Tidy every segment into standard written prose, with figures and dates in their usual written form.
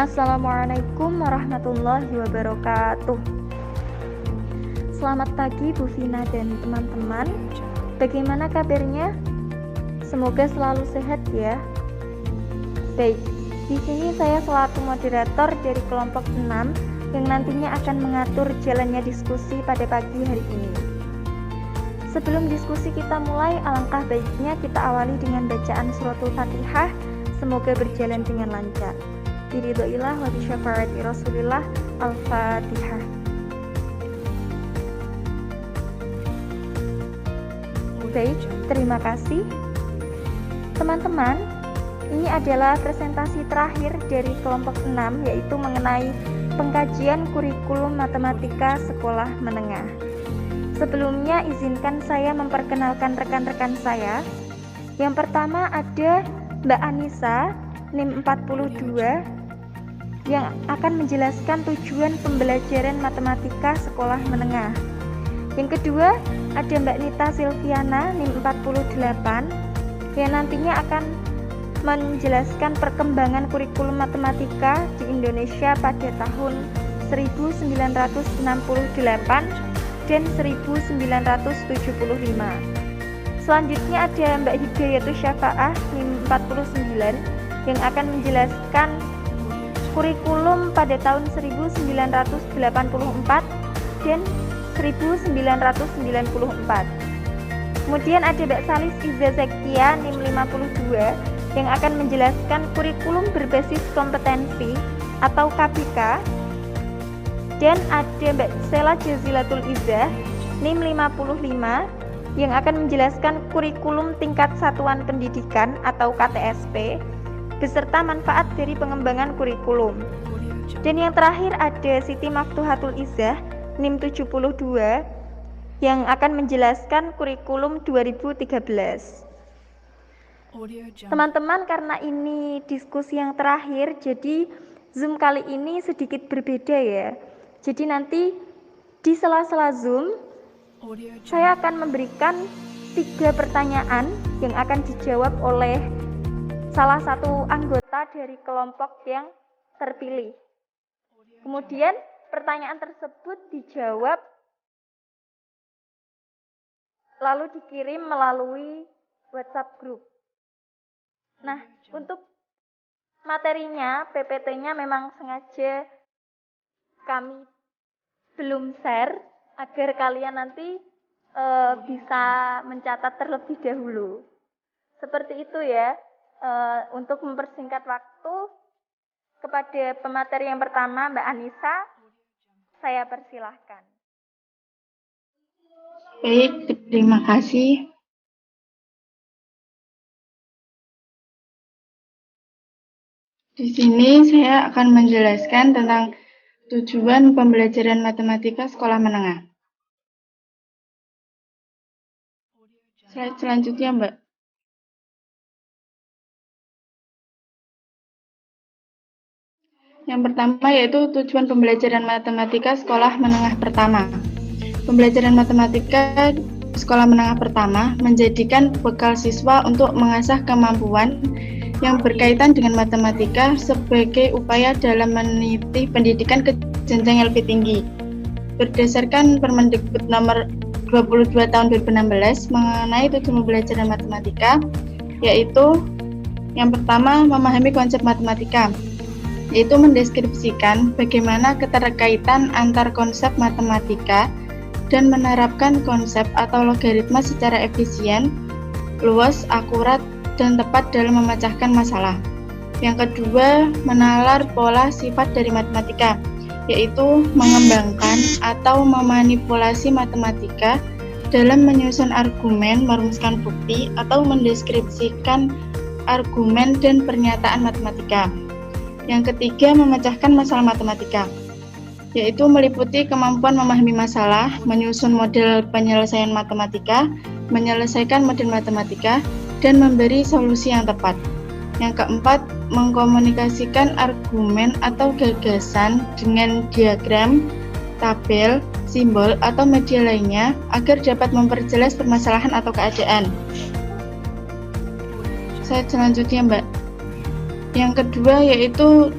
Assalamualaikum warahmatullahi wabarakatuh. Selamat pagi Bu Vina dan teman-teman. Bagaimana kabarnya? Semoga selalu sehat ya. Baik, di sini saya selaku moderator dari kelompok 6 yang nantinya akan mengatur jalannya diskusi pada pagi hari ini. Sebelum diskusi kita mulai, alangkah baiknya kita awali dengan bacaan suratul Fatihah. Semoga berjalan dengan lancar. Biridhoillah wa bisyafaati Rasulillah. Al-Fatihah. Baik, terima kasih. Teman-teman, ini adalah presentasi terakhir dari kelompok 6, yaitu mengenai pengkajian kurikulum matematika sekolah menengah. Sebelumnya, izinkan saya memperkenalkan rekan-rekan saya. Yang pertama ada Mbak Anissa, NIM 42, yang akan menjelaskan tujuan pembelajaran matematika sekolah menengah. Yang kedua, ada Mbak Nita Silviana, NIM 48, yang nantinya akan menjelaskan perkembangan kurikulum matematika di Indonesia pada tahun 1968 dan 1975. Selanjutnya ada Mbak Hidayatus Syafa'ah, NIM 49, yang akan menjelaskan kurikulum pada tahun 1984 dan 1994. Kemudian ada Mbak Salis Iza Zakia, NIM 52, yang akan menjelaskan kurikulum berbasis kompetensi atau KBK. Dan ada Mbak Sela Jazilatul Izzah, NIM 55, yang akan menjelaskan kurikulum tingkat satuan pendidikan atau KTSP beserta manfaat dari pengembangan kurikulum. Dan yang terakhir ada Siti Maftuhatul Izzah, NIM 72, yang akan menjelaskan kurikulum 2013. Teman-teman, karena ini diskusi yang terakhir, jadi Zoom kali ini sedikit berbeda ya. Jadi nanti di sela-sela Zoom saya akan memberikan 3 pertanyaan yang akan dijawab oleh salah satu anggota dari kelompok yang terpilih. Kemudian pertanyaan tersebut dijawab lalu dikirim melalui WhatsApp group. Nah, untuk materinya, PPT-nya memang sengaja kami belum share agar kalian nanti bisa mencatat terlebih dahulu. Seperti itu ya. Untuk mempersingkat waktu, kepada pemateri yang pertama, Mbak Anissa, saya persilahkan. Baik, terima kasih. Di sini saya akan menjelaskan tentang tujuan pembelajaran matematika sekolah menengah. Slide selanjutnya, Mbak. Yang pertama yaitu tujuan pembelajaran matematika sekolah menengah pertama. Pembelajaran matematika sekolah menengah pertama menjadikan bekal siswa untuk mengasah kemampuan yang berkaitan dengan matematika sebagai upaya dalam meniti pendidikan ke jenjang yang lebih tinggi. Berdasarkan Permendikbud nomor 22 tahun 2016 mengenai tujuan pembelajaran matematika, yaitu yang pertama memahami konsep matematika, yaitu mendeskripsikan bagaimana keterkaitan antar konsep matematika dan menerapkan konsep atau logaritma secara efisien, luas, akurat, dan tepat dalam memecahkan masalah. Yang kedua, menalar pola sifat dari matematika, yaitu mengembangkan atau memanipulasi matematika dalam menyusun argumen, merumuskan bukti, atau mendeskripsikan argumen dan pernyataan matematika. Yang ketiga, memecahkan masalah matematika, yaitu meliputi kemampuan memahami masalah, menyusun model penyelesaian matematika, menyelesaikan model matematika, dan memberi solusi yang tepat. Yang keempat, mengkomunikasikan argumen atau gagasan dengan diagram, tabel, simbol, atau media lainnya agar dapat memperjelas permasalahan atau keadaan. Slide selanjutnya, Mbak. Yang kedua yaitu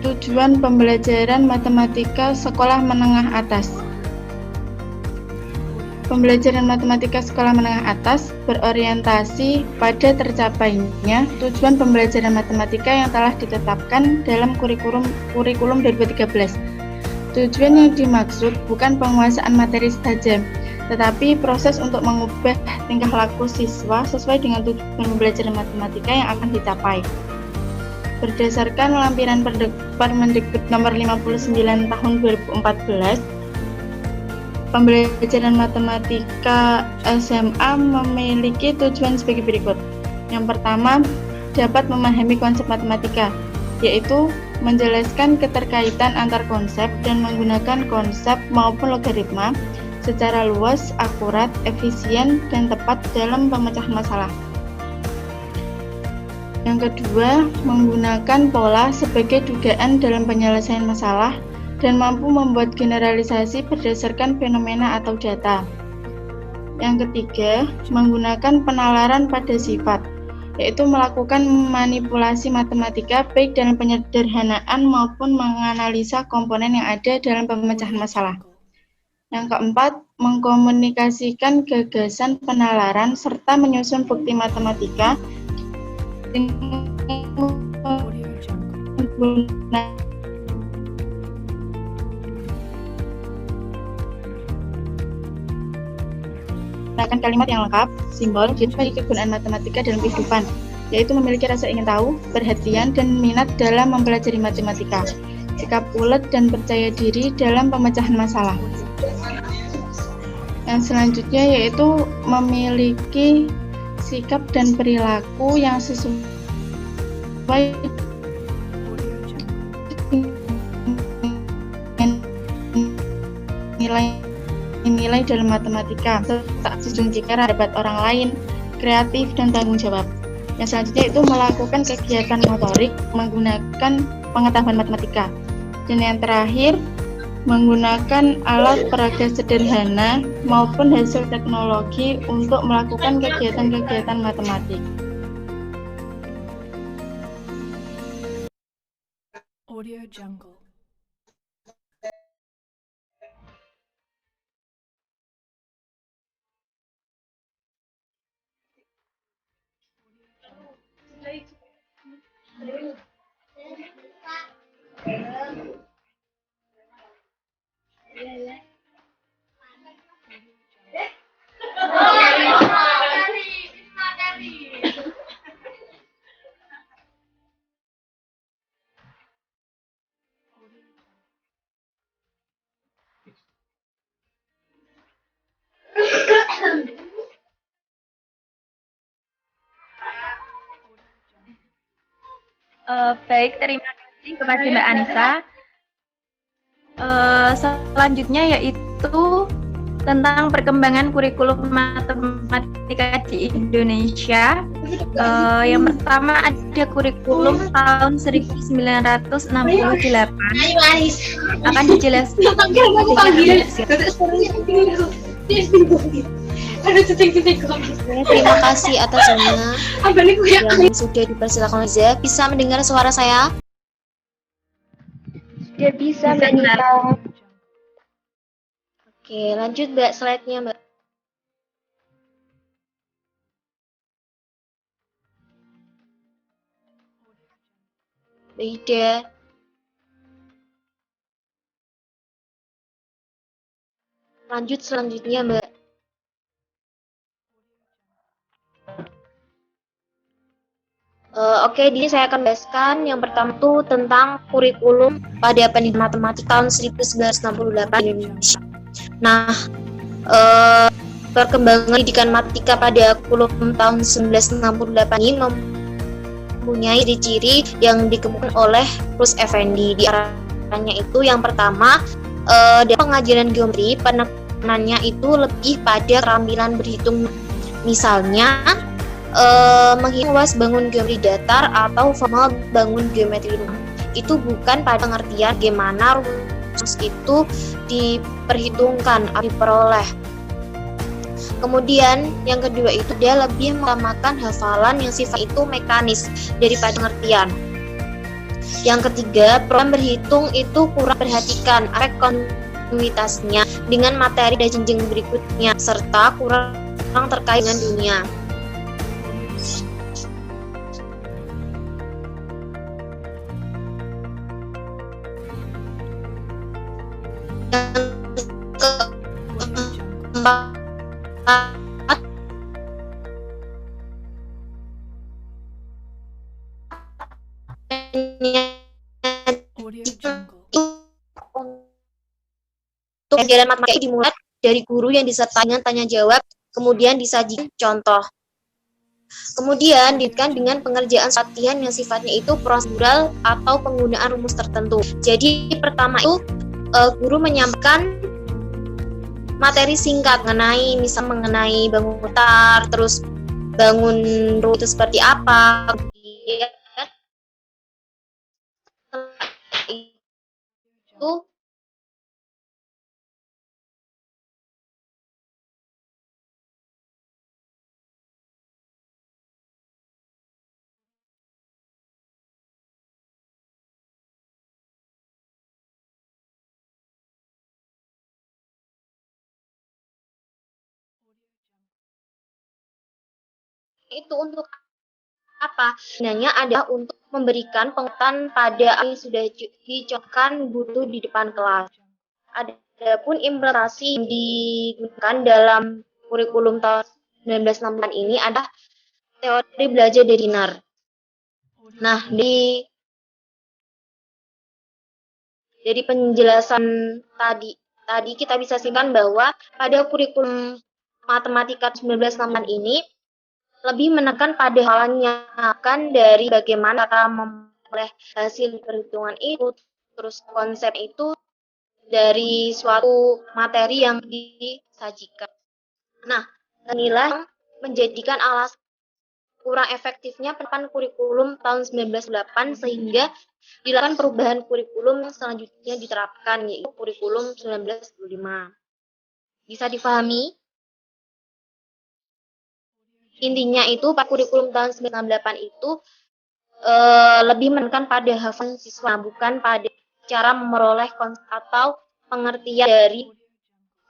Tujuan pembelajaran matematika sekolah menengah atas. Pembelajaran matematika sekolah menengah atas berorientasi pada tercapainya tujuan pembelajaran matematika yang telah ditetapkan dalam kurikulum 2013. Tujuan yang dimaksud bukan penguasaan materi saja, tetapi proses untuk mengubah tingkah laku siswa sesuai dengan tujuan pembelajaran matematika yang akan dicapai. Berdasarkan lampiran Permendikbud nomor 59 tahun 2014, pembelajaran matematika SMA memiliki tujuan sebagai berikut. Yang pertama, dapat memahami konsep matematika, yaitu menjelaskan keterkaitan antar konsep dan menggunakan konsep maupun logaritma secara luas, akurat, efisien, dan tepat dalam pemecahan masalah. Yang kedua, menggunakan pola sebagai dugaan dalam penyelesaian masalah dan mampu membuat generalisasi berdasarkan fenomena atau data. Yang ketiga, menggunakan penalaran pada sifat, yaitu melakukan manipulasi matematika baik dalam penyederhanaan maupun menganalisa komponen yang ada dalam pemecahan masalah. Yang keempat, mengkomunikasikan gagasan penalaran serta menyusun bukti matematika menggunakan kalimat yang lengkap, simbol, jadi kegunaan matematika dalam kehidupan, yaitu memiliki rasa ingin tahu, perhatian, dan minat dalam mempelajari matematika, sikap ulet dan percaya diri dalam pemecahan masalah. Yang selanjutnya yaitu memiliki sikap dan perilaku yang sesuai dengan nilai dalam matematika, tak sejujurnya jika terhadap orang lain, kreatif, dan tanggung jawab. Yang selanjutnya itu melakukan kegiatan motorik menggunakan pengetahuan matematika. Dan yang terakhir, menggunakan alat peraga sederhana maupun hasil teknologi untuk melakukan kegiatan-kegiatan matematik. Audio Jungle. Baik, terima kasih kepada Mbak Anissa. Selanjutnya yaitu tentang perkembangan kurikulum matematika di Indonesia. Yang pertama ada kurikulum tahun 1968 akan dijelaskan. Terima kasih atas semuanya yang sudah dipersilakan. Bisa mendengar suara saya? Sudah bisa, Mbak Nita. Oke, lanjut Mbak, slide-nya Mbak. Ida. Lanjut selanjutnya Mbak. Oke, di sini saya akan bahaskan yang pertama itu tentang kurikulum pada pendidikan matematika tahun 1968 di Indonesia. Nah, perkembangan pendidikan matematika pada kurikulum tahun 1968 ini mempunyai ciri-ciri yang dikembangkan oleh Rus Effendi. Di antaranya itu yang pertama, dalam pengajaran geometri penekanannya itu lebih pada keterampilan berhitung. Misalnya, menghitung luas bangun geometri datar atau formal bangun geometri rumah. Itu bukan pada pengertian bagaimana rumus itu diperhitungkan atau diperoleh. Kemudian yang kedua itu dia lebih mengutamakan hafalan yang sifat itu mekanis daripada pengertian. Yang ketiga, program berhitung itu kurang perhatikan aspek kontinuitasnya dengan materi dan jenjang berikutnya, serta kurang terkait dengan dunia. Audio Jungle. Untuk pelajaran matematika dimulai dari guru yang disertai dengan tanya jawab, kemudian disajikan contoh. Kemudian dilanjutkan dengan pengerjaan latihan yang sifatnya itu prosedural atau penggunaan rumus tertentu. Jadi pertama itu guru menyampaikan materi singkat mengenai bangun putar, terus bangun itu seperti apa, kemudian itu untuk apa? Sebenarnya adalah untuk memberikan pengertian pada apa yang sudah dicontohkan guru di depan kelas. Adapun implementasi yang digunakan dalam kurikulum tahun 1968 ini adalah teori belajar dari benar. Nah, dari penjelasan tadi kita bisa simpulkan bahwa pada kurikulum matematika 1968 ini lebih menekan pada halannya akan dari bagaimana cara memperoleh hasil perhitungan itu, terus konsep itu dari suatu materi yang disajikan. Nah, inilah yang menjadikan alasan kurang efektifnya penerapan kurikulum tahun 1998 sehingga dilakukan perubahan kurikulum yang selanjutnya diterapkan, yaitu kurikulum 1995. Bisa difahami? Intinya itu Pak kurikulum tahun 1998 itu lebih menekan pada hafalan siswa, bukan pada cara memperoleh konsep atau pengertian dari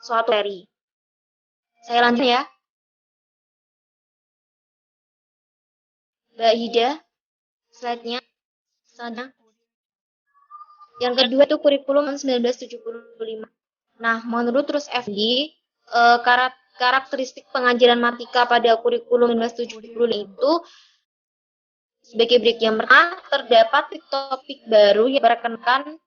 suatu materi. Saya lanjut ya. Mbak Hida, slide-nya. Yang kedua itu kurikulum tahun 1975. Nah, menurut Rus Effendi, karakteristik pengajaran matematika pada kurikulum 1975 itu sebagai berikut. Yang pertama, terdapat topik baru yang berkenaan,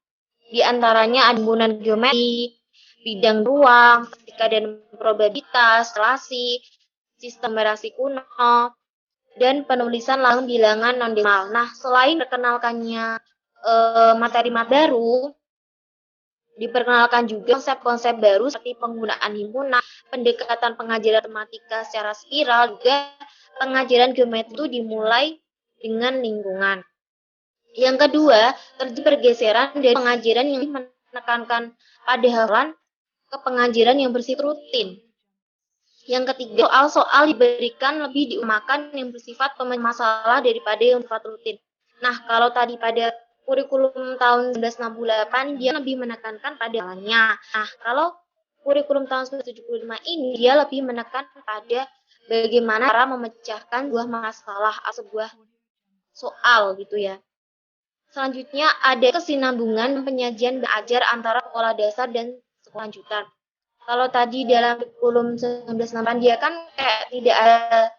di antaranya ada hubungan geometri, bidang ruang, fisika dan probabilitas, relasi, sistem numerasi kuno, dan penulisan langsung bilangan non-desimal. Nah, selain perkenalkannya materi-materi baru, diperkenalkan juga konsep-konsep baru seperti penggunaan himpunan, pendekatan pengajaran matematika secara spiral, juga pengajaran geometri itu dimulai dengan lingkungan. Yang kedua, terjadi pergeseran dari pengajaran yang menekankan pada hafalan ke pengajaran yang bersifat rutin. Yang ketiga, soal-soal diberikan lebih diutamakan yang bersifat masalah daripada yang bersifat rutin. Nah, kalau tadi pada kurikulum tahun 1968 dia lebih menekankan pada hafalannya. Nah, kalau kurikulum tahun 1975 ini dia lebih menekan pada bagaimana cara memecahkan sebuah masalah atau sebuah soal gitu ya. Selanjutnya ada kesinambungan penyajian belajar antara sekolah dasar dan sekolah lanjutan. Kalau tadi dalam kurikulum 1968 dia kan kayak tidak ada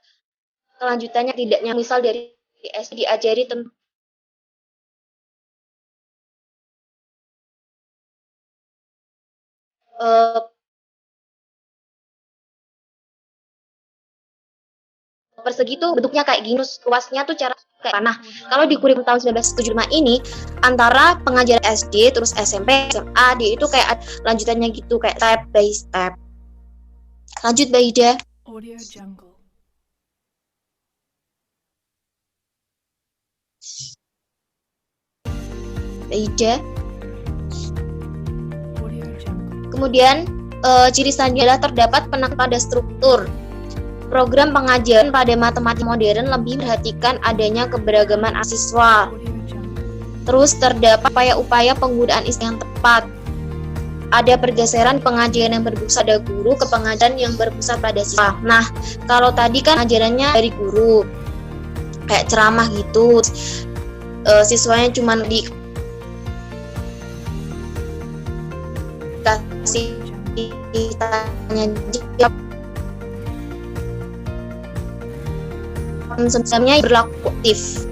kelanjutannya, tidaknya misal dari SD diajari tentang persegi tuh bentuknya kayak gini, terus luasnya tuh cara kayak panah. Kalau di kurikulum tahun 1975 ini antara pengajaran SD terus SMP, SMA dia itu kayak lanjutannya gitu, kayak step by step. Lanjut Mbak Ida. Audio Jungle. Mbak Ida. Audio Jungle. Kemudian ciri selanjutnya adalah terdapat penekanan pada struktur. Program pengajaran pada matematika modern lebih memperhatikan adanya keberagaman siswa. Audio Jungle. Terus terdapat upaya-upaya penggunaan istilah yang tepat. Ada pergeseran pengajaran yang berpusat pada guru ke pengajaran yang berpusat pada siswa. Nah, kalau tadi kan ajarannya dari guru, kayak ceramah gitu, siswanya cuma dikasih tanya jawab, sebenarnya berlaku aktif.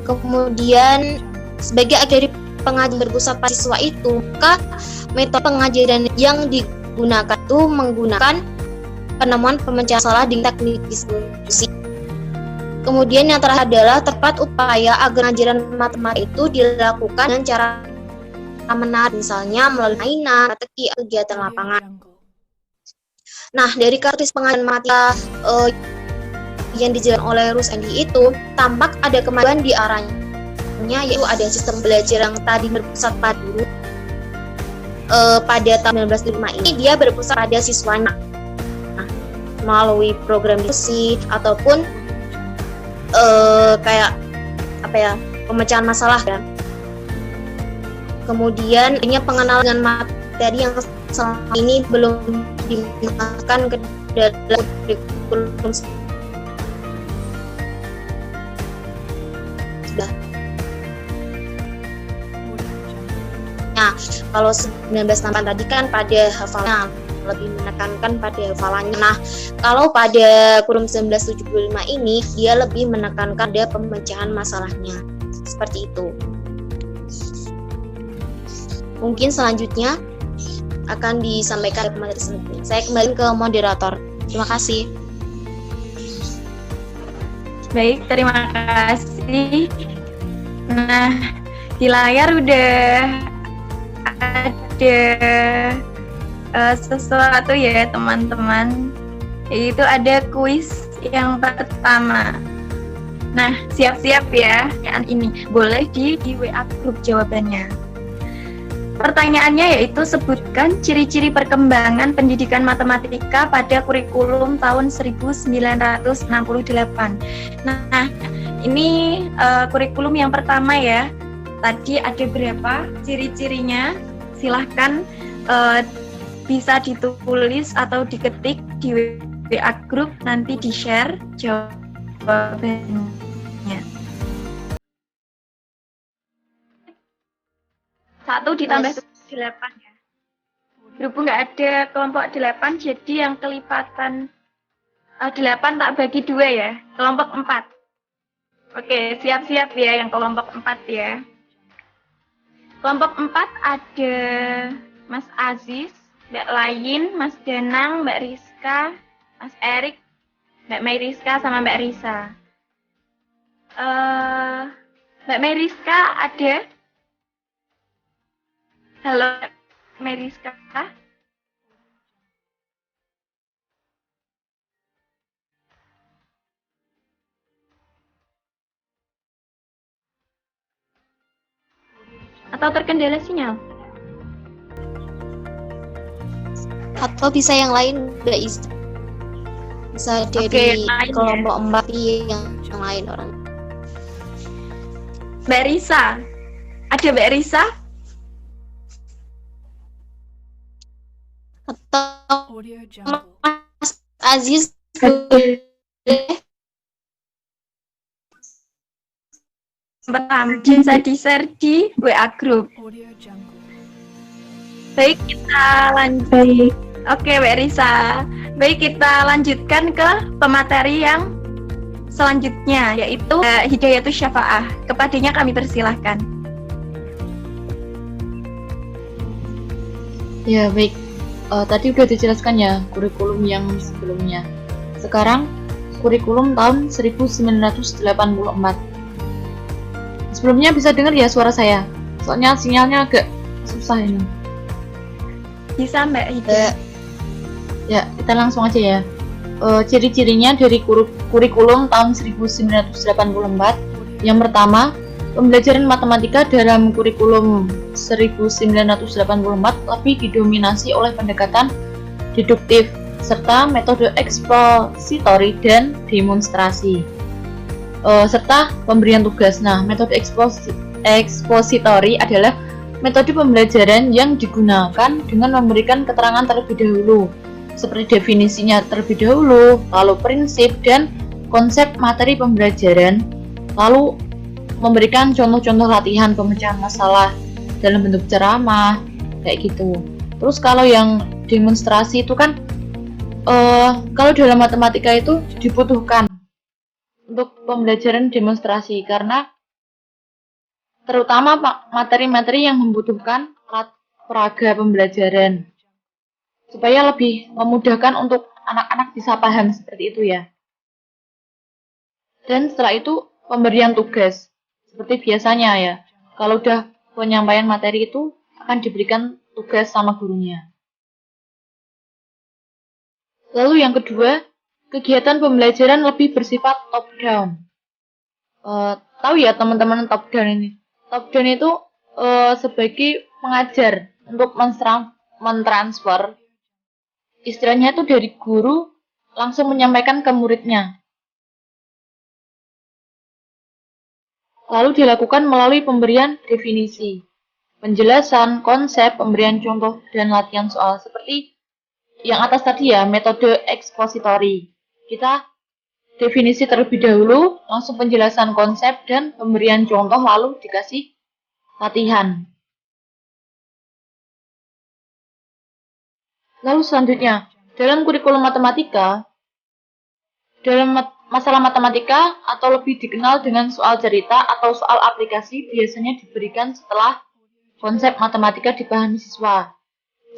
Kemudian sebagai akhir dari pengajaran berpusat pada siswa itu, maka metode pengajaran yang digunakan itu menggunakan penemuan pemecahan masalah dengan teknik diskusi. Kemudian yang terakhir adalah tepat upaya agar ajaran matematika itu dilakukan dengan cara menarik, misalnya melalui mainan, strategi, atau kegiatan lapangan. Nah, dari karakteristik pengajaran matematika yang dijalankan oleh Ruth Andy itu tampak ada kemajuan di arahnya, yaitu ada sistem belajar yang tadi berpusat pada guru. Pada tahun 1905 ini dia berpusat pada siswanya melalui program diskusi ataupun kayak pemecahan masalah kan. Kemudian ini pengenalan dengan materi yang selama ini belum dimasukkan ke dalam kurikulum. Nah, kalau 1968 tadi kan pada hafalan, lebih menekankan pada hafalannya. Nah, kalau pada kurikulum 1975 ini dia lebih menekankan pada pemecahan masalahnya. Seperti itu. Mungkin selanjutnya akan disampaikan ke materi selanjutnya. Saya kembali ke moderator. Terima kasih. Baik, terima kasih. Nah, di layar udah ada sesuatu ya teman-teman, yaitu ada kuis yang pertama. Nah, siap-siap ya, yang ini boleh di WA grup jawabannya. Pertanyaannya yaitu sebutkan ciri-ciri perkembangan pendidikan matematika pada kurikulum tahun 1968. Nah, ini kurikulum yang pertama ya. Tadi ada berapa ciri-cirinya? Silahkan bisa ditulis atau diketik di WA grup, nanti di-share jawabannya. 1 ditambah 8 ya. Berhubung nggak ada kelompok 8, jadi yang kelipatan 8 tak bagi 2 ya, kelompok 4. Oke, siap-siap ya yang kelompok 4 ya. Kelompok 4 ada Mas Aziz, Mbak Lain, Mas Danang, Mbak Rizka, Mas Erik, Mbak Mayriska, sama Mbak Risa. Mbak Mayriska ada? Halo, Mbak Mayriska. Atau terkendala sinyal? Atau bisa yang lain, bisa dari kelompok 4 yang lain orang. Mbak Risa, ada Mbak Risa? Atau Audio Jungle. Mas Aziz boleh? Bisa di-share di WA group. Audio Jungle. Baik, kita lanjut. Oke, Mbak Risa. Baik, kita lanjutkan ke pemateri yang selanjutnya, yaitu Hidayatus Syafa'ah. Kepadanya kami persilahkan. Ya, baik. Tadi udah dijelaskan ya kurikulum yang sebelumnya. Sekarang kurikulum tahun 1984. Sebelumnya bisa dengar ya suara saya? Soalnya sinyalnya agak susah ini. Bisa Mbak Hida. Ya, kita langsung aja ya. Ciri-cirinya dari kurikulum tahun 1984. Yang pertama, pembelajaran matematika dalam kurikulum 1984 lebih didominasi oleh pendekatan deduktif serta metode ekspositori dan demonstrasi. Serta pemberian tugas. Nah, metode expository adalah metode pembelajaran yang digunakan dengan memberikan keterangan terlebih dahulu, seperti definisinya terlebih dahulu, lalu prinsip dan konsep materi pembelajaran, lalu memberikan contoh-contoh latihan pemecahan masalah dalam bentuk ceramah, kayak gitu. Terus kalau yang demonstrasi itu kan, kalau dalam matematika itu dibutuhkan untuk pembelajaran demonstrasi, karena terutama materi-materi yang membutuhkan peraga pembelajaran, supaya lebih memudahkan untuk anak-anak bisa paham seperti itu ya. Dan setelah itu pemberian tugas, seperti biasanya ya, kalau udah penyampaian materi itu akan diberikan tugas sama gurunya. Lalu yang kedua, kegiatan pembelajaran lebih bersifat top down. Tahu ya teman-teman top down ini? Top down itu sebagai pengajar untuk mentransfer, istilahnya itu dari guru langsung menyampaikan ke muridnya. Lalu dilakukan melalui pemberian definisi, penjelasan, konsep, pemberian contoh, dan latihan soal. Seperti yang atas tadi ya, metode expository. Kita definisi terlebih dahulu, langsung penjelasan konsep, dan pemberian contoh, lalu dikasih latihan. Lalu selanjutnya, dalam kurikulum matematika, dalam masalah matematika atau lebih dikenal dengan soal cerita atau soal aplikasi biasanya diberikan setelah konsep matematika dipahami siswa.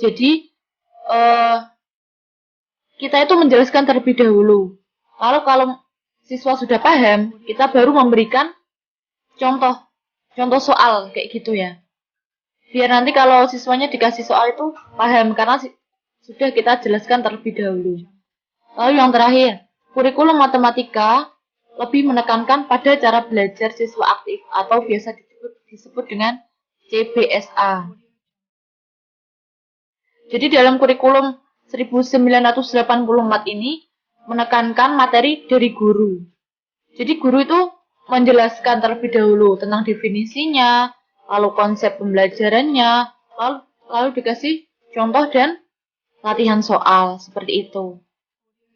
Jadi, kita itu menjelaskan terlebih dahulu. Lalu kalau siswa sudah paham, kita baru memberikan contoh soal kayak gitu ya. Biar nanti kalau siswanya dikasih soal itu paham karena sudah kita jelaskan terlebih dahulu. Lalu yang terakhir, kurikulum matematika lebih menekankan pada cara belajar siswa aktif atau biasa disebut dengan CBSA. Jadi dalam kurikulum 1984 ini menekankan materi dari guru. Jadi guru itu menjelaskan terlebih dahulu tentang definisinya, lalu konsep pembelajarannya, lalu dikasih contoh dan latihan soal seperti itu.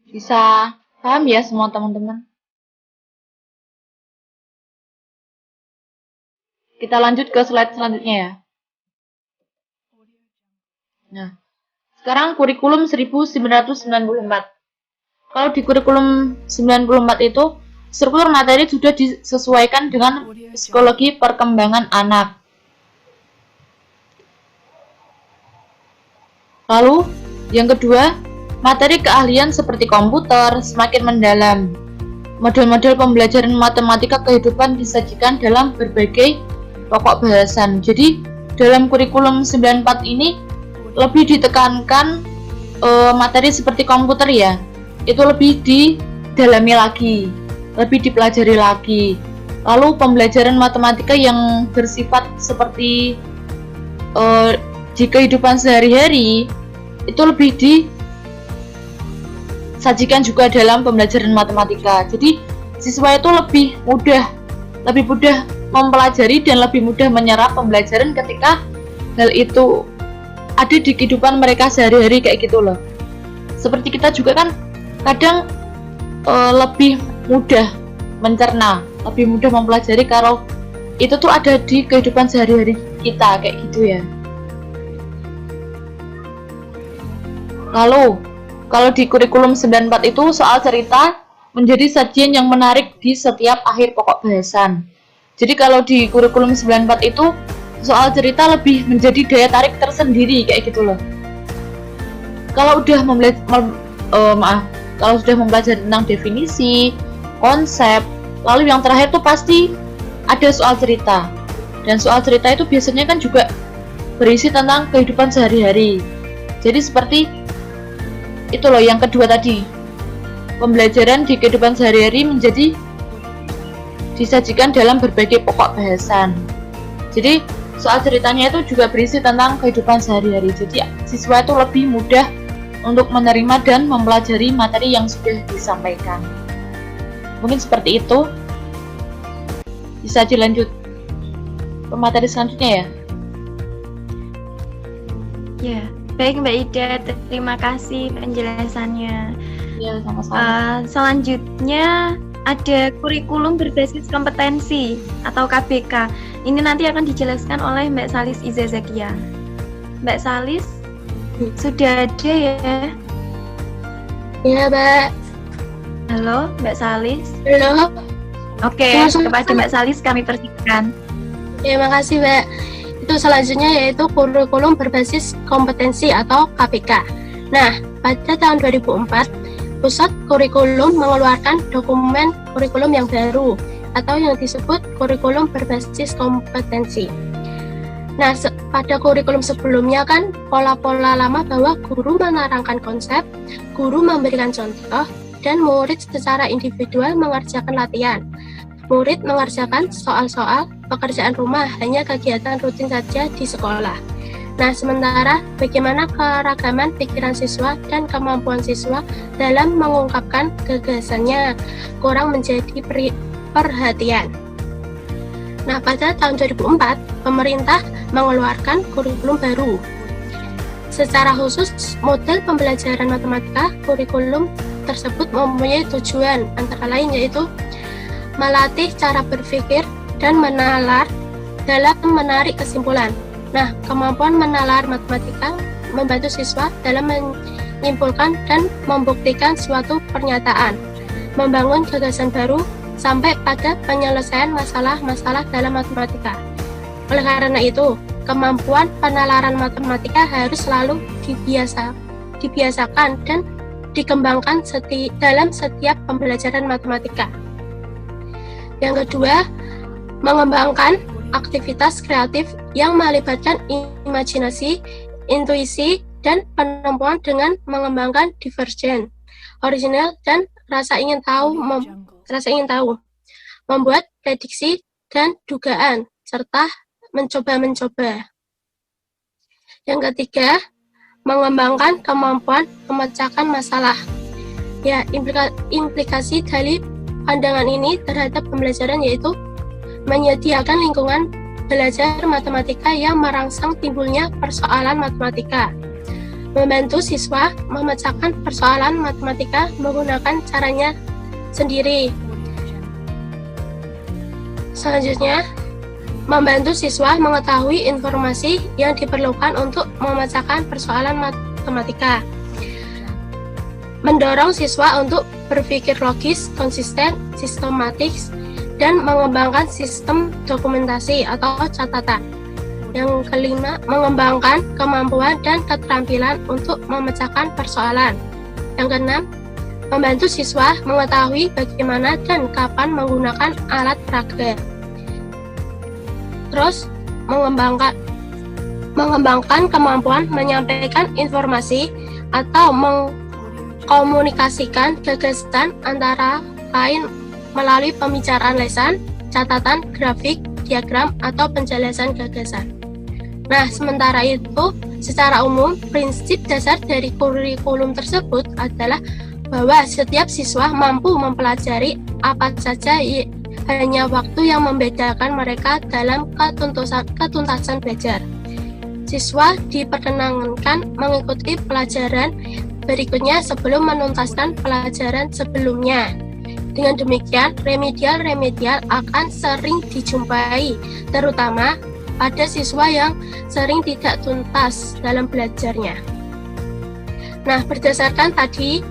Bisa paham ya semua teman-teman? Kita lanjut ke slide selanjutnya ya. Nah, sekarang kurikulum 1994. Kalau di kurikulum 94 itu, struktur materi sudah disesuaikan dengan psikologi perkembangan anak. Lalu, yang kedua, materi keahlian seperti komputer semakin mendalam. Model-model pembelajaran matematika kehidupan disajikan dalam berbagai pokok bahasan. Jadi, dalam kurikulum 94 ini lebih ditekankan materi seperti komputer ya. Itu lebih didalami lagi, lebih dipelajari lagi. Lalu pembelajaran matematika yang bersifat seperti di kehidupan sehari-hari itu lebih disajikan juga dalam pembelajaran matematika. Jadi siswa itu lebih mudah mempelajari dan lebih mudah menyerap pembelajaran ketika hal itu ada di kehidupan mereka sehari-hari kayak gitu loh. Seperti kita juga kan kadang lebih mudah mencerna, lebih mudah mempelajari kalau itu tuh ada di kehidupan sehari-hari kita kayak gitu ya. Lalu kalau di kurikulum 94 itu soal cerita menjadi sajian yang menarik di setiap akhir pokok bahasan. Jadi kalau di kurikulum 94 itu soal cerita lebih menjadi daya tarik tersendiri kayak gitu loh. Kalau udah kalau sudah mempelajari tentang definisi, konsep, lalu yang terakhir tuh pasti ada soal cerita. Dan soal cerita itu biasanya kan juga berisi tentang kehidupan sehari-hari. Jadi seperti itu loh yang kedua tadi. Pembelajaran di kehidupan sehari-hari menjadi disajikan dalam berbagai pokok bahasan. Jadi soal ceritanya itu juga berisi tentang kehidupan sehari-hari. Jadi siswa itu lebih mudah untuk menerima dan mempelajari materi yang sudah disampaikan. Mungkin seperti itu. Bisa dilanjut. ke materi selanjutnya ya. Ya, baik Mbak Ida, terima kasih penjelasannya. Ya, sama-sama. Selanjutnya ada kurikulum berbasis kompetensi atau KBK. Ini nanti akan dijelaskan oleh Mbak Salis Iza Zakia. Mbak Salis, sudah ada ya? Ya, Mbak. Halo, Mbak Salis. Halo. Oke, Langsung. kepada Mbak Salis kami persilakan. Terima kasih, Mbak. Itu selanjutnya yaitu kurikulum berbasis kompetensi atau KBK. Nah, pada tahun 2004, Pusat Kurikulum mengeluarkan dokumen kurikulum yang baru atau yang disebut kurikulum berbasis kompetensi. Nah, pada kurikulum sebelumnya kan pola-pola lama bahwa guru menerangkan konsep, guru memberikan contoh, dan murid secara individual mengerjakan latihan. Murid mengerjakan soal-soal, pekerjaan rumah, hanya kegiatan rutin saja di sekolah. Nah, sementara bagaimana keragaman pikiran siswa dan kemampuan siswa dalam mengungkapkan gagasannya kurang menjadi perhatian. Nah, pada tahun 2004, pemerintah mengeluarkan kurikulum baru. Secara khusus, model pembelajaran matematika, kurikulum tersebut mempunyai tujuan antara lain yaitu melatih cara berpikir dan menalar dalam menarik kesimpulan. Nah, kemampuan menalar matematika membantu siswa dalam menyimpulkan dan membuktikan suatu pernyataan, membangun gagasan baru, sampai pada penyelesaian masalah-masalah dalam matematika. Oleh karena itu, kemampuan penalaran matematika harus selalu dibiasakan dan dikembangkan dalam setiap pembelajaran matematika. Yang kedua, mengembangkan aktivitas kreatif yang melibatkan imajinasi, intuisi, dan penemuan dengan mengembangkan divergen, original, dan rasa ingin tahu, membuat prediksi dan dugaan, serta mencoba-mencoba. Yang ketiga, mengembangkan kemampuan memecahkan masalah. Ya, implikasi dari pandangan ini terhadap pembelajaran yaitu menyediakan lingkungan belajar matematika yang merangsang timbulnya persoalan matematika, membantu siswa memecahkan persoalan matematika menggunakan caranya sendiri. Selanjutnya, membantu siswa mengetahui informasi yang diperlukan untuk memecahkan persoalan matematika, mendorong siswa untuk berpikir logis, konsisten, sistematis, dan mengembangkan sistem dokumentasi atau catatan. Yang kelima, mengembangkan kemampuan dan keterampilan untuk memecahkan persoalan. Yang keenam, membantu siswa mengetahui bagaimana dan kapan menggunakan alat peraga. Terus, mengembangkan kemampuan menyampaikan informasi atau mengkomunikasikan gagasan antara lain melalui pembicaraan lisan, catatan, grafik, diagram, atau penjelasan gagasan. Nah, sementara itu, secara umum, prinsip dasar dari kurikulum tersebut adalah bahwa setiap siswa mampu mempelajari apa saja, hanya waktu yang membedakan mereka dalam ketuntasan belajar. Siswa diperkenankan mengikuti pelajaran berikutnya sebelum menuntaskan pelajaran sebelumnya. Dengan demikian, remedial akan sering dijumpai, terutama pada siswa yang sering tidak tuntas dalam belajarnya. Nah, berdasarkan tadi,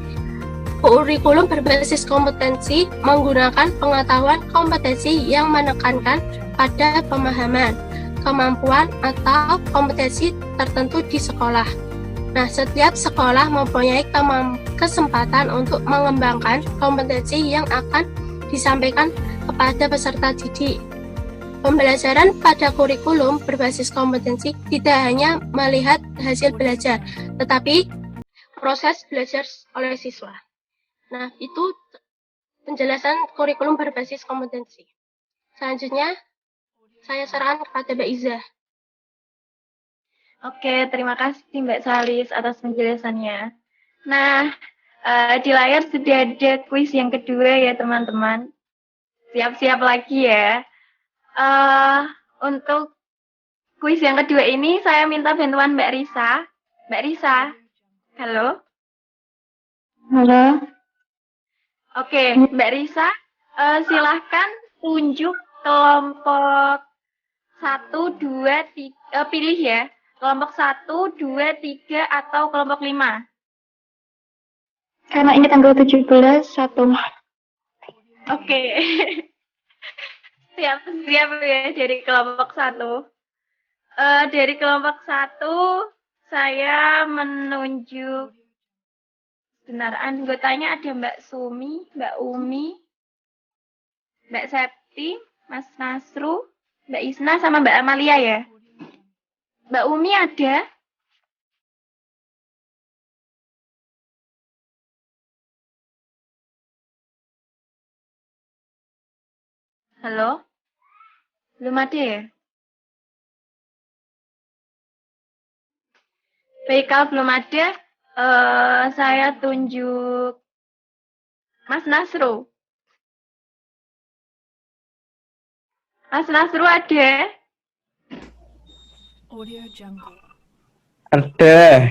kurikulum berbasis kompetensi menggunakan pengetahuan kompetensi yang menekankan pada pemahaman, kemampuan, atau kompetensi tertentu di sekolah. Nah, setiap sekolah mempunyai kesempatan untuk mengembangkan kompetensi yang akan disampaikan kepada peserta didik. Pembelajaran pada kurikulum berbasis kompetensi tidak hanya melihat hasil belajar, tetapi proses belajar oleh siswa. Nah, itu penjelasan kurikulum berbasis kompetensi. Selanjutnya, saya serahkan kepada Mbak Iza. Oke, terima kasih Mbak Salis atas penjelasannya. Nah, di layar sudah ada kuis yang kedua ya teman-teman. Siap-siap lagi ya. Untuk kuis yang kedua ini saya minta bantuan Mbak Risa. Mbak Risa, halo? Halo. Oke, Mbak Risa, silahkan tunjuk kelompok 1, 2, 3, pilih ya. Kelompok 1, 2, 3, atau kelompok 5. Karena ini tanggal 17, 1. Oke. Siap ya dari kelompok 1. Dari kelompok 1, saya menunjuk, benar, anggotanya ada Mbak Sumi, Mbak Umi, Mbak Septi, Mas Nasru, Mbak Isna, sama Mbak Amalia ya. Mbak Umi ada? Halo? Belum ada ya? Baik, kalau belum ada, saya tunjuk Mas Nasru. Mas Nasru ada? Audio Jungle. Ada.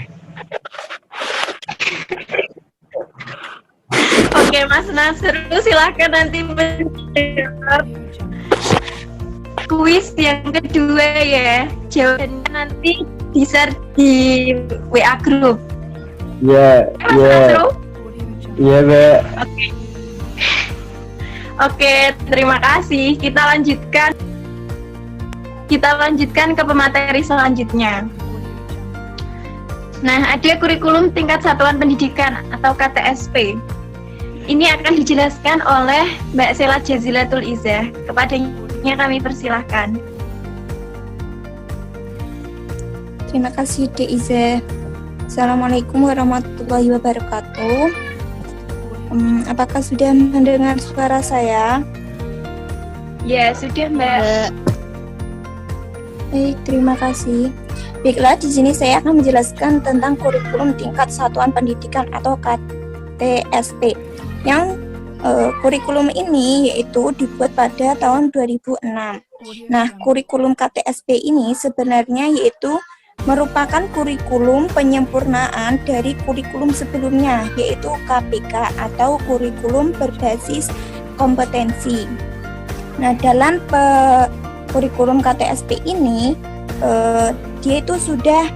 Oke, Mas Nasru, silahkan nanti menjawab Audio Jungle. kuis yang kedua ya. Jawabannya nanti di-share di WA group. Ya, Mas ya, Nasru? Audio Jungle. ya, Mbak. Oke, terima kasih. Kita lanjutkan ke pemateri selanjutnya. Nah, ada kurikulum tingkat satuan pendidikan atau KTSP. Ini akan dijelaskan oleh Mbak Sela Jazilatul Izzah. Kepadanya kami persilahkan. Terima kasih Deize. Assalamualaikum warahmatullahi wabarakatuh. Apakah sudah mendengar suara saya? Ya, sudah Mbak. Baik, terima kasih. Baiklah, di sini saya akan menjelaskan tentang kurikulum tingkat satuan pendidikan atau KTSP. Yang kurikulum ini yaitu dibuat pada tahun 2006. Nah, kurikulum KTSP ini sebenarnya yaitu merupakan kurikulum penyempurnaan dari kurikulum sebelumnya, yaitu KPK atau kurikulum berbasis kompetensi. Nah, dalam kurikulum KTSP ini, dia itu sudah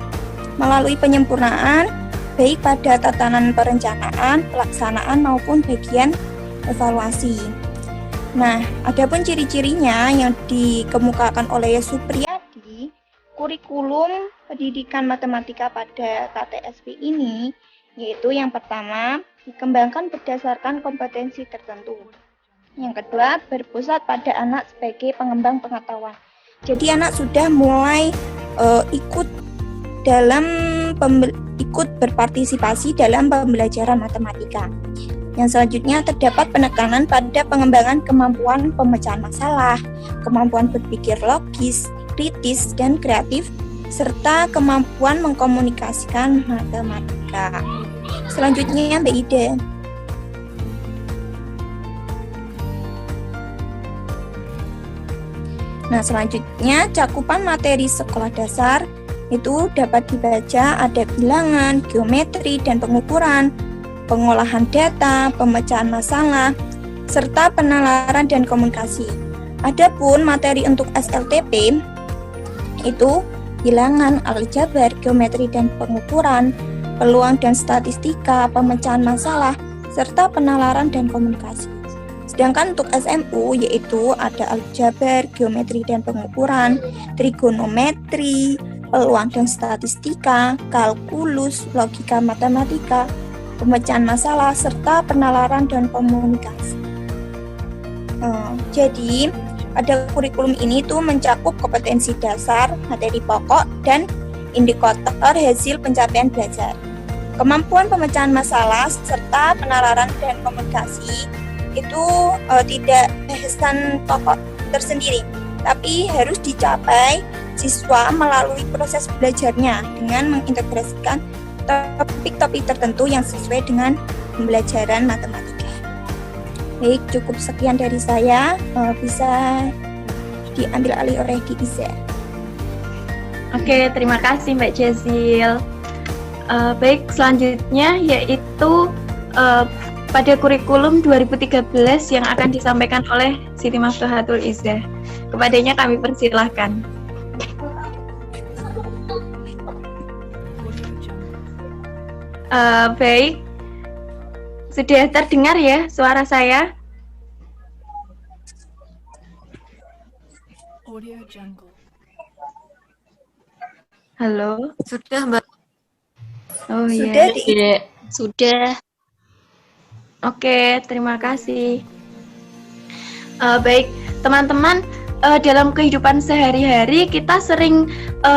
melalui penyempurnaan baik pada tatanan perencanaan, pelaksanaan maupun bagian evaluasi. Nah, adapun ciri-cirinya yang dikemukakan oleh Supriyadi, kurikulum pendidikan matematika pada KTSP ini, yaitu yang pertama, dikembangkan berdasarkan kompetensi tertentu. Yang kedua, berpusat pada anak sebagai pengembang pengetahuan. Jadi anak sudah mulai ikut berpartisipasi dalam pembelajaran matematika. Yang selanjutnya terdapat penekanan pada pengembangan kemampuan pemecahan masalah, kemampuan berpikir logis, kritis, dan kreatif, serta kemampuan mengkomunikasikan matematika. Selanjutnya Mbak Ida. Nah, selanjutnya cakupan materi sekolah dasar itu dapat dibaca ada bilangan, geometri dan pengukuran, pengolahan data, pemecahan masalah, serta penalaran dan komunikasi. Adapun materi untuk SLTP itu bilangan, aljabar, geometri dan pengukuran, peluang dan statistika, pemecahan masalah, serta penalaran dan komunikasi. Sedangkan untuk SMU yaitu ada aljabar, geometri dan pengukuran, trigonometri, peluang dan statistika, kalkulus, logika matematika, pemecahan masalah, serta penalaran dan komunikasi. Jadi pada kurikulum ini tuh mencakup kompetensi dasar, materi pokok, dan indikator hasil pencapaian belajar. Kemampuan pemecahan masalah serta penalaran dan komunikasi itu tidak bahasan pokok tersendiri, tapi harus dicapai siswa melalui proses belajarnya dengan mengintegrasikan topik-topik tertentu yang sesuai dengan pembelajaran matematika. Baik, cukup sekian dari saya. Bisa diambil alih oleh Diza. Oke, terima kasih Mbak Jazil. Baik, selanjutnya yaitu pada kurikulum 2013 yang akan disampaikan oleh Siti Maftuhatul Izzah. Kepadanya kami persilahkan. Baik, sudah terdengar ya suara saya? Audio Jungle. Halo? Sudah, Mbak. Oh Sudah, iya. Dek. Sudah. Oke, terima kasih. Baik, teman-teman, dalam kehidupan sehari-hari kita sering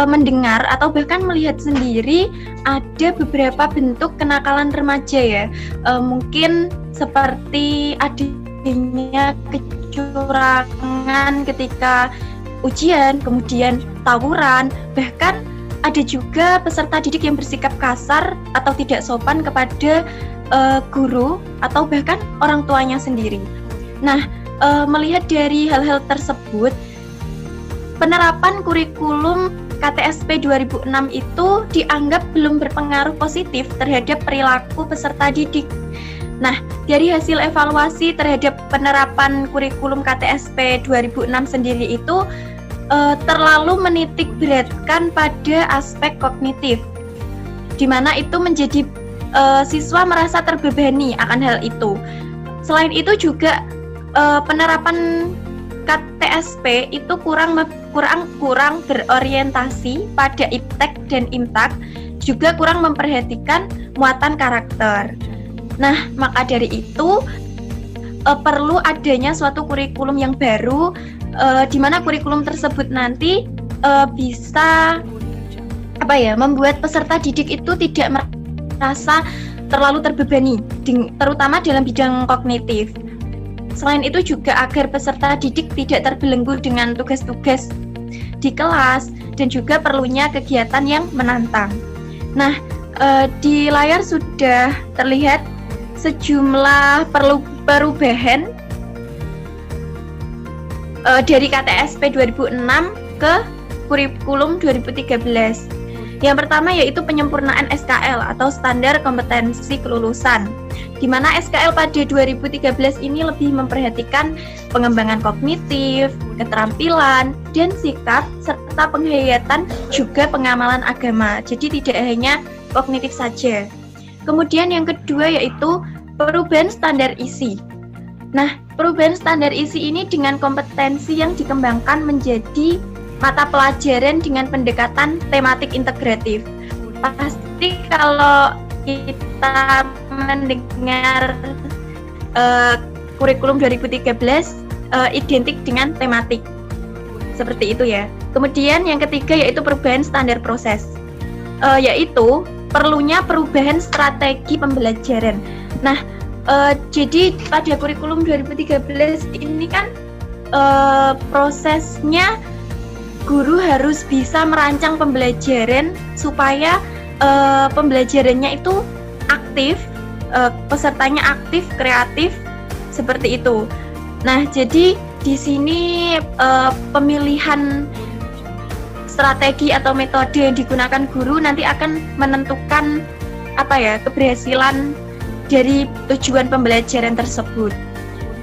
mendengar atau bahkan melihat sendiri ada beberapa bentuk kenakalan remaja ya. Mungkin seperti adanya kecurangan ketika ujian, kemudian tawuran, bahkan ada juga peserta didik yang bersikap kasar atau tidak sopan kepada guru atau bahkan orang tuanya sendiri. Nah, melihat dari hal-hal tersebut, penerapan kurikulum KTSP 2006 itu dianggap belum berpengaruh positif terhadap perilaku peserta didik. Nah, dari hasil evaluasi terhadap penerapan kurikulum KTSP 2006 sendiri itu terlalu menitik beratkan pada aspek kognitif, di mana itu menjadi siswa merasa terbebani akan hal itu. Selain itu juga penerapan KTSP itu kurang berorientasi pada iptek dan imtak, juga kurang memperhatikan muatan karakter. Nah, maka dari itu perlu adanya suatu kurikulum yang baru, di mana kurikulum tersebut nanti bisa membuat peserta didik itu tidak merasa terlalu terbebani, terutama dalam bidang kognitif. Selain itu juga agar peserta didik tidak terbelenggu dengan tugas-tugas di kelas dan juga perlunya kegiatan yang menantang. Nah, di layar sudah terlihat sejumlah perubahan dari KTSP 2006 ke kurikulum 2013. Yang pertama yaitu penyempurnaan SKL atau Standar Kompetensi Kelulusan, di mana SKL pada 2013 ini lebih memperhatikan pengembangan kognitif, keterampilan, dan sikap, serta penghayatan juga pengamalan agama. Jadi tidak hanya kognitif saja. Kemudian yang kedua yaitu perubahan standar isi. Nah, perubahan standar isi ini dengan kompetensi yang dikembangkan menjadi mata pelajaran dengan pendekatan tematik integratif. Pasti kalau kita mendengar kurikulum 2013 identik dengan tematik. Seperti itu ya. Kemudian yang ketiga yaitu perubahan standar proses. Yaitu perlunya perubahan strategi pembelajaran. Nah, jadi pada kurikulum 2013 ini kan prosesnya guru harus bisa merancang pembelajaran supaya pembelajarannya itu aktif, pesertanya aktif, kreatif, seperti itu. Nah, jadi di sini pemilihan strategi atau metode yang digunakan guru nanti akan menentukan keberhasilan dari tujuan pembelajaran tersebut.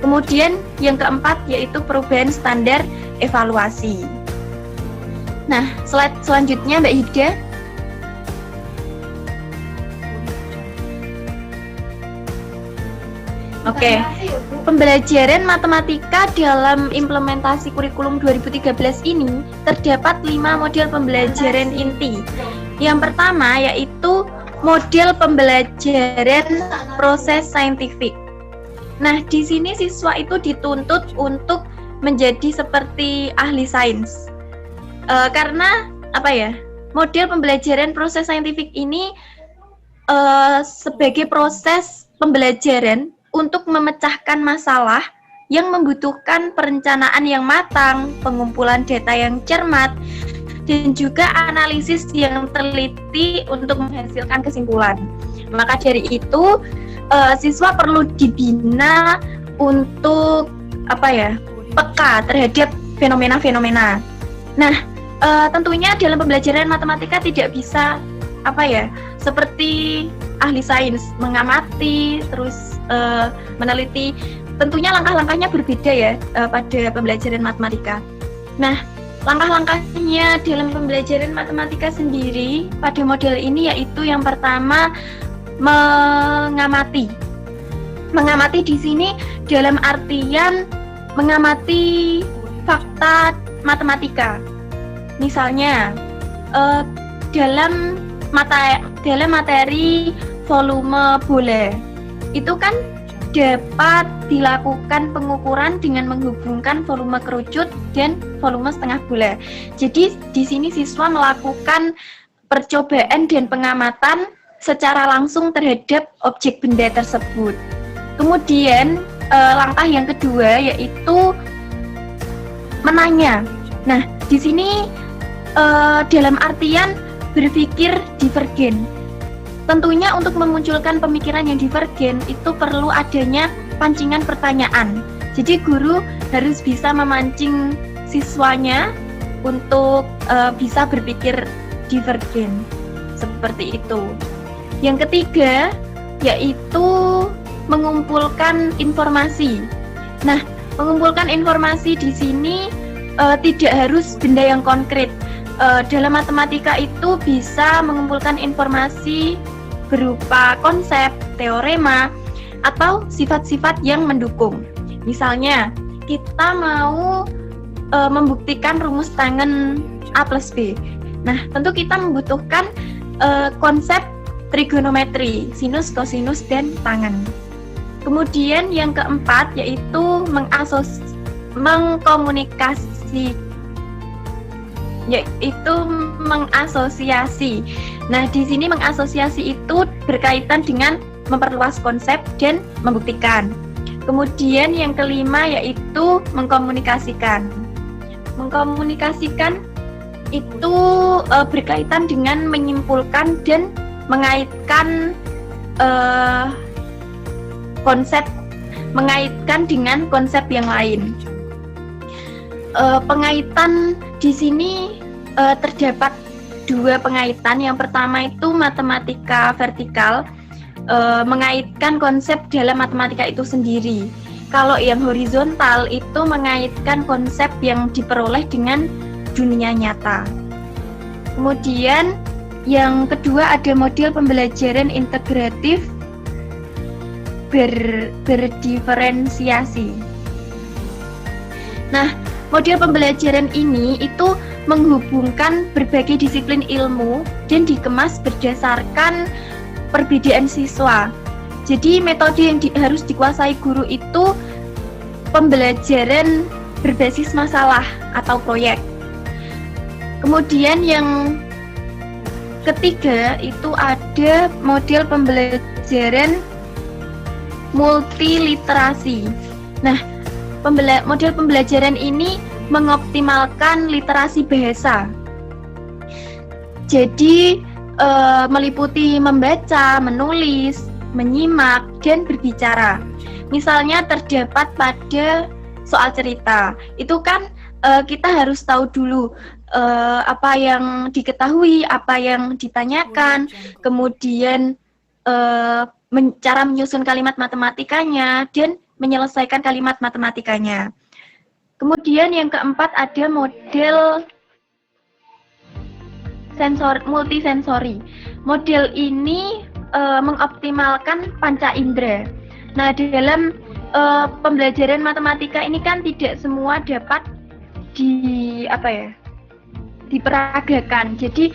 Kemudian yang keempat yaitu perubahan standar evaluasi. Nah, slide selanjutnya Mbak Hida. Oke, pembelajaran matematika dalam implementasi kurikulum 2013 ini terdapat 5 model pembelajaran inti. Yang pertama yaitu model pembelajaran proses saintifik. Nah, di sini siswa itu dituntut untuk menjadi seperti ahli sains. Karena model pembelajaran proses saintifik ini sebagai proses pembelajaran untuk memecahkan masalah yang membutuhkan perencanaan yang matang, pengumpulan data yang cermat, dan juga analisis yang teliti untuk menghasilkan kesimpulan. Maka dari itu, siswa perlu dibina untuk peka terhadap fenomena-fenomena. Nah, tentunya dalam pembelajaran matematika tidak bisa seperti ahli sains mengamati terus meneliti. Tentunya langkah-langkahnya berbeda ya pada pembelajaran matematika. Nah, langkah-langkahnya dalam pembelajaran matematika sendiri pada model ini yaitu yang pertama mengamati. Mengamati di sini dalam artian mengamati fakta matematika. Misalnya dalam materi volume bola itu kan dapat dilakukan pengukuran dengan menghubungkan volume kerucut dan volume setengah bola. Jadi di sini siswa melakukan percobaan dan pengamatan secara langsung terhadap objek benda tersebut. Kemudian langkah yang kedua yaitu menanya. Nah, di sini dalam artian berpikir divergen. Tentunya untuk memunculkan pemikiran yang divergen itu perlu adanya pancingan pertanyaan. Jadi guru harus bisa memancing siswanya untuk bisa berpikir divergen. Seperti itu. Yang ketiga yaitu mengumpulkan informasi. Nah, mengumpulkan informasi di sini tidak harus benda yang konkret. Dalam matematika itu bisa mengumpulkan informasi berupa konsep, teorema, atau sifat-sifat yang mendukung. Misalnya, kita mau membuktikan rumus tangen A plus B. Nah, tentu kita membutuhkan konsep trigonometri, sinus, kosinus, dan tangen. Kemudian yang keempat yaitu mengasosiasi. Nah, di sini mengasosiasi itu berkaitan dengan memperluas konsep dan membuktikan. Kemudian yang kelima yaitu mengkomunikasikan. Mengkomunikasikan itu berkaitan dengan menyimpulkan dan mengaitkan dengan konsep yang lain. Pengaitan di sini terdapat dua pengaitan. Yang pertama itu matematika vertikal, mengaitkan konsep dalam matematika itu sendiri. Kalau yang horizontal itu mengaitkan konsep yang diperoleh dengan dunia nyata. Kemudian yang kedua ada model pembelajaran integratif berdiferensiasi. Nah, model pembelajaran ini itu menghubungkan berbagai disiplin ilmu dan dikemas berdasarkan perbedaan siswa. Jadi metode yang harus dikuasai guru itu pembelajaran berbasis masalah atau proyek. Kemudian yang ketiga itu ada model pembelajaran multiliterasi. Nah, model pembelajaran ini mengoptimalkan literasi bahasa. Jadi meliputi membaca, menulis, menyimak, dan berbicara. Misalnya terdapat pada soal cerita, itu kan kita harus tahu dulu apa yang diketahui, apa yang ditanyakan, kemudian cara menyusun kalimat matematikanya, dan menyelesaikan kalimat matematikanya. Kemudian yang keempat ada model multisensori. Model ini mengoptimalkan panca indera. Nah, dalam pembelajaran matematika ini kan tidak semua dapat diperagakan. Jadi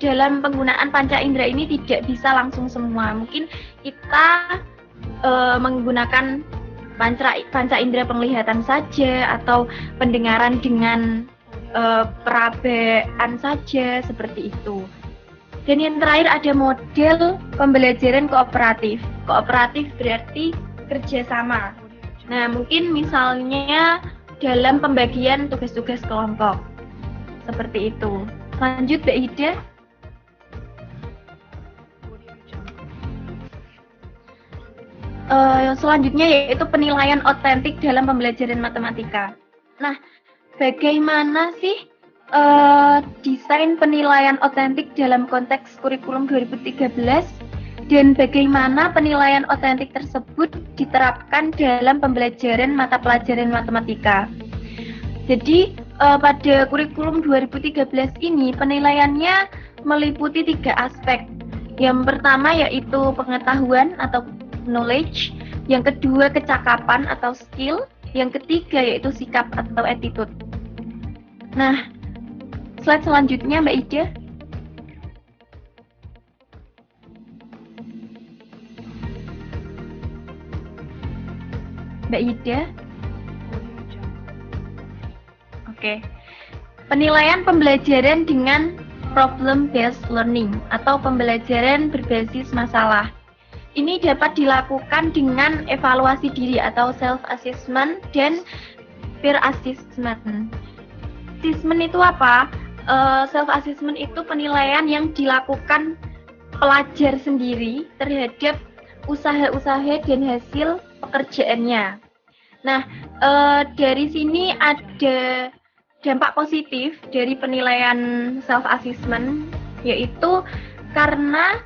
dalam penggunaan panca indera ini tidak bisa langsung semua. Mungkin kita menggunakan panca indera penglihatan saja atau pendengaran dengan perabaan saja, seperti itu. Dan yang terakhir ada model pembelajaran kooperatif. Kooperatif berarti kerjasama. Nah, mungkin misalnya dalam pembagian tugas-tugas kelompok, seperti itu. Lanjut, Mbak Ida. Selanjutnya yaitu penilaian otentik dalam pembelajaran matematika. Nah, bagaimana sih desain penilaian otentik dalam konteks kurikulum 2013 dan bagaimana penilaian otentik tersebut diterapkan dalam pembelajaran mata pelajaran matematika. Jadi pada kurikulum 2013 ini penilaiannya meliputi 3 aspek. Yang pertama yaitu pengetahuan atau knowledge, yang kedua kecakapan atau skill, yang ketiga yaitu sikap atau attitude. Nah, slide selanjutnya Mbak Ida. Mbak Ida. Oke. Penilaian pembelajaran dengan problem based learning atau pembelajaran berbasis masalah. Ini dapat dilakukan dengan evaluasi diri atau self assessment dan peer assessment. Assessment itu apa? Self assessment itu penilaian yang dilakukan pelajar sendiri terhadap usaha-usaha dan hasil pekerjaannya. Nah, dari sini ada dampak positif dari penilaian self assessment, yaitu karena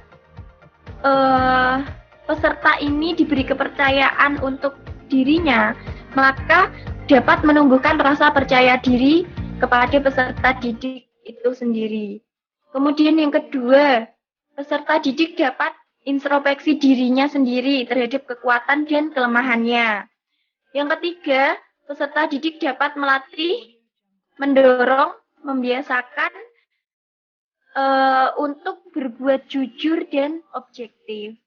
peserta ini diberi kepercayaan untuk dirinya, maka dapat menumbuhkan rasa percaya diri kepada peserta didik itu sendiri. Kemudian yang kedua, peserta didik dapat introspeksi dirinya sendiri terhadap kekuatan dan kelemahannya. Yang ketiga, peserta didik dapat melatih, mendorong, membiasakan untuk berbuat jujur dan objektif.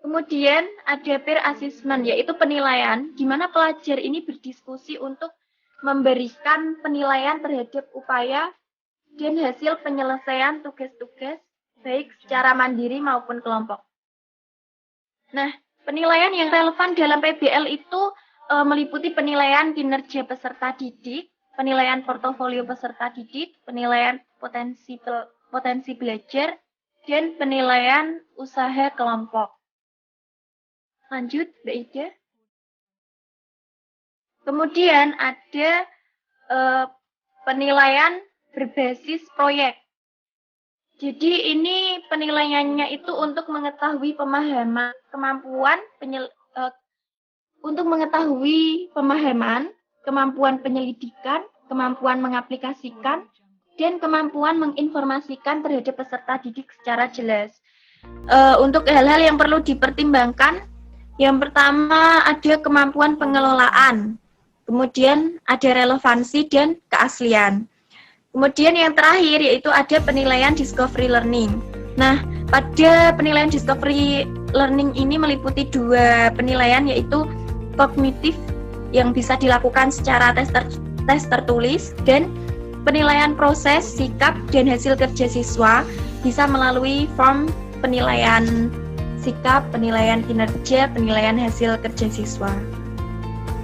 Kemudian ada peer assessment, yaitu penilaian di mana pelajar ini berdiskusi untuk memberikan penilaian terhadap upaya dan hasil penyelesaian tugas-tugas baik secara mandiri maupun kelompok. Nah, penilaian yang relevan dalam PBL itu meliputi penilaian kinerja peserta didik, penilaian portofolio peserta didik, penilaian potensi belajar, dan penilaian usaha kelompok. Lanjut, Mbak Ida. Kemudian ada penilaian berbasis proyek. Jadi ini penilaiannya itu untuk mengetahui kemampuan penyelidikan, kemampuan mengaplikasikan, dan kemampuan menginformasikan terhadap peserta didik secara jelas. Untuk hal-hal yang perlu dipertimbangkan, yang pertama ada kemampuan pengelolaan, kemudian ada relevansi dan keaslian. Kemudian yang terakhir yaitu ada penilaian discovery learning. Nah, pada penilaian discovery learning ini meliputi 2 penilaian, yaitu kognitif yang bisa dilakukan secara tes tertulis, dan penilaian proses, sikap, dan hasil kerja siswa bisa melalui form penilaian sikap, penilaian kinerja, penilaian hasil kerja siswa.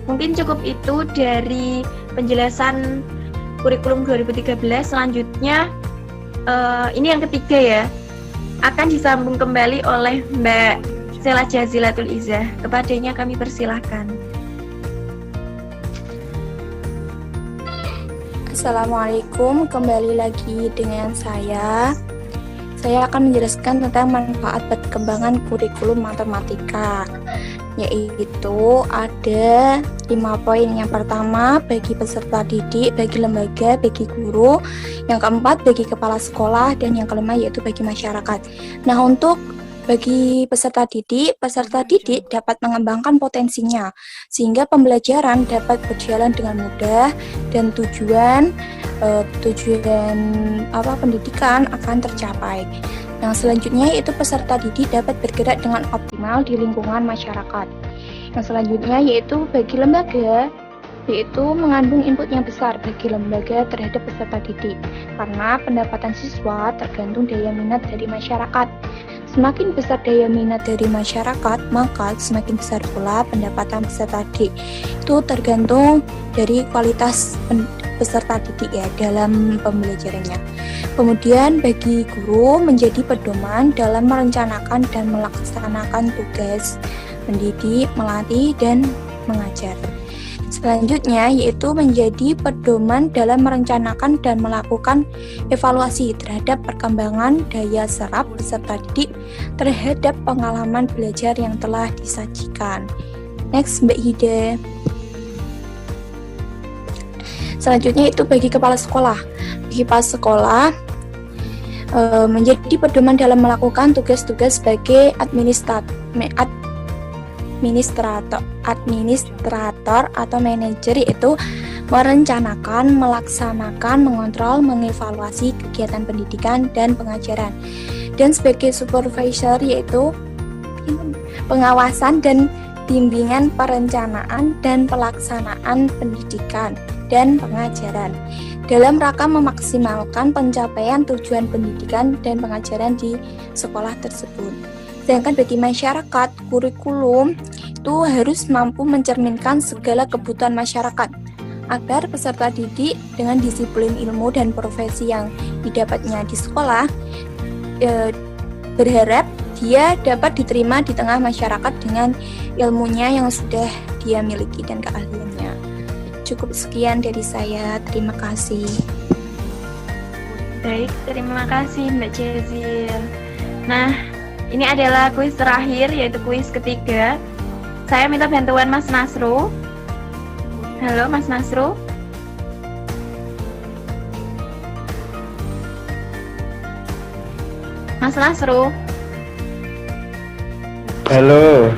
Mungkin cukup itu dari penjelasan kurikulum 2013. Selanjutnya, ini yang ketiga ya, akan disambung kembali oleh Mbak Sela Jazilatul Izzah. Kepadanya kami persilahkan. Assalamualaikum, kembali lagi dengan saya. Saya akan menjelaskan tentang manfaat perkembangan kurikulum matematika, yaitu ada 5 poin. Yang pertama, bagi peserta didik, bagi lembaga, bagi guru. Yang keempat, bagi kepala sekolah. Dan yang kelima, yaitu bagi masyarakat. Nah, untuk bagi peserta didik dapat mengembangkan potensinya, sehingga pembelajaran dapat berjalan dengan mudah dan tujuan pendidikan akan tercapai. Yang selanjutnya yaitu peserta didik dapat bergerak dengan optimal di lingkungan masyarakat. Yang selanjutnya yaitu bagi lembaga, yaitu mengandung input yang besar bagi lembaga terhadap peserta didik, karena pendapatan siswa tergantung daya minat dari masyarakat. Semakin besar daya minat dari masyarakat, maka semakin besar pula pendapatan peserta didik. Itu tergantung dari kualitas peserta didik ya dalam pembelajarannya. Kemudian bagi guru menjadi pedoman dalam merencanakan dan melaksanakan tugas mendidik, melatih, dan mengajar. Selanjutnya yaitu menjadi pedoman dalam merencanakan dan melakukan evaluasi terhadap perkembangan daya serap peserta didik terhadap pengalaman belajar yang telah disajikan. Next, Mbak Hida. Selanjutnya itu bagi kepala sekolah. Bagi kepala sekolah menjadi pedoman dalam melakukan tugas-tugas sebagai administrator atau manajer, yaitu merencanakan, melaksanakan, mengontrol, mengevaluasi kegiatan pendidikan dan pengajaran. Dan sebagai supervisor yaitu pengawasan dan bimbingan perencanaan dan pelaksanaan pendidikan dan pengajaran dalam rangka memaksimalkan pencapaian tujuan pendidikan dan pengajaran di sekolah tersebut. Sedangkan bagi masyarakat, kurikulum itu harus mampu mencerminkan segala kebutuhan masyarakat agar peserta didik dengan disiplin ilmu dan profesi yang didapatnya di sekolah berharap dia dapat diterima di tengah masyarakat dengan ilmunya yang sudah dia miliki dan keahliannya. Cukup sekian dari saya, terima kasih. Baik, terima kasih Mbak Jazil. Nah, ini adalah kuis terakhir, yaitu kuis ketiga. Saya minta bantuan Mas Nasro. Halo Mas Nasro. Mas Nasro. Halo.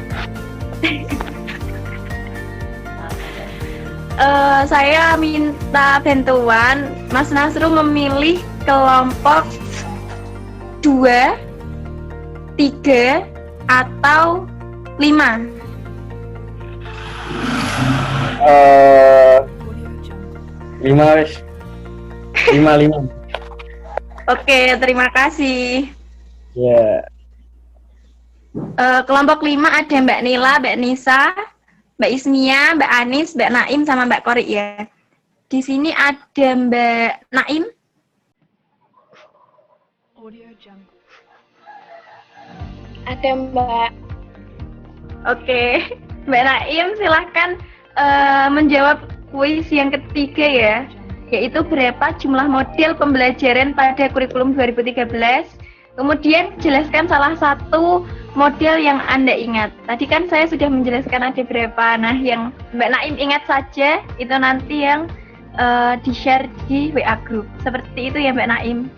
Saya minta bantuan Mas Nasro memilih kelompok 2, 3, atau 5. Audio Jungle. 5. Oke, terima kasih. Ya. Kelompok 5 ada Mbak Nila, Mbak Nisa, Mbak Ismia, Mbak Anis, Mbak Naim, sama Mbak Kori ya. Di sini ada Mbak Naim. Audio Jungle. Ada Mbak. Oke, Mbak Naim silahkan menjawab kuis yang ketiga ya, yaitu berapa jumlah model pembelajaran pada kurikulum 2013. Kemudian jelaskan salah satu model yang Anda ingat. Tadi kan saya sudah menjelaskan ada berapa. Nah, yang Mbak Naim ingat saja itu nanti yang di-share di WA group. Seperti itu ya Mbak Naim.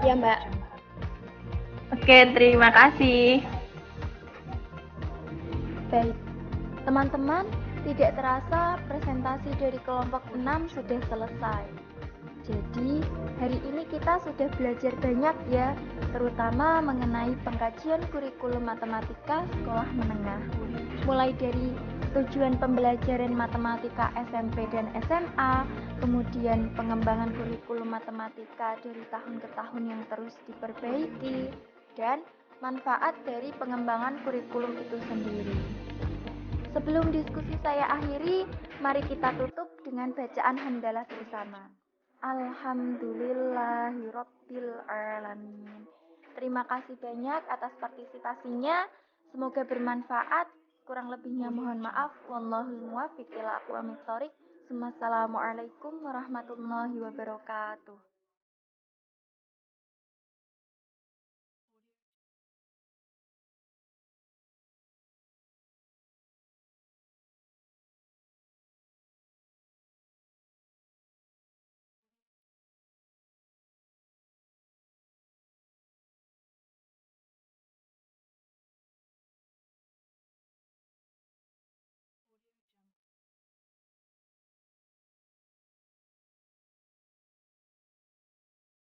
Ya Mbak. Oke, terima kasih. Baik, teman-teman, tidak terasa presentasi dari kelompok 6 sudah selesai. Jadi, hari ini kita sudah belajar banyak ya, terutama mengenai pengkajian kurikulum matematika sekolah menengah. Mulai dari tujuan pembelajaran matematika SMP dan SMA, kemudian pengembangan kurikulum matematika dari tahun ke tahun yang terus diperbaiki, dan manfaat dari pengembangan kurikulum itu sendiri. Sebelum diskusi saya akhiri, mari kita tutup dengan bacaan hamdalah bersama. Alhamdulillahirabbil alamin. Terima kasih banyak atas partisipasinya. Semoga bermanfaat. Kurang lebihnya mohon maaf. Wallahul muwaffiq ila aqwamit thoriq. Wassalamualaikum warahmatullahi wabarakatuh.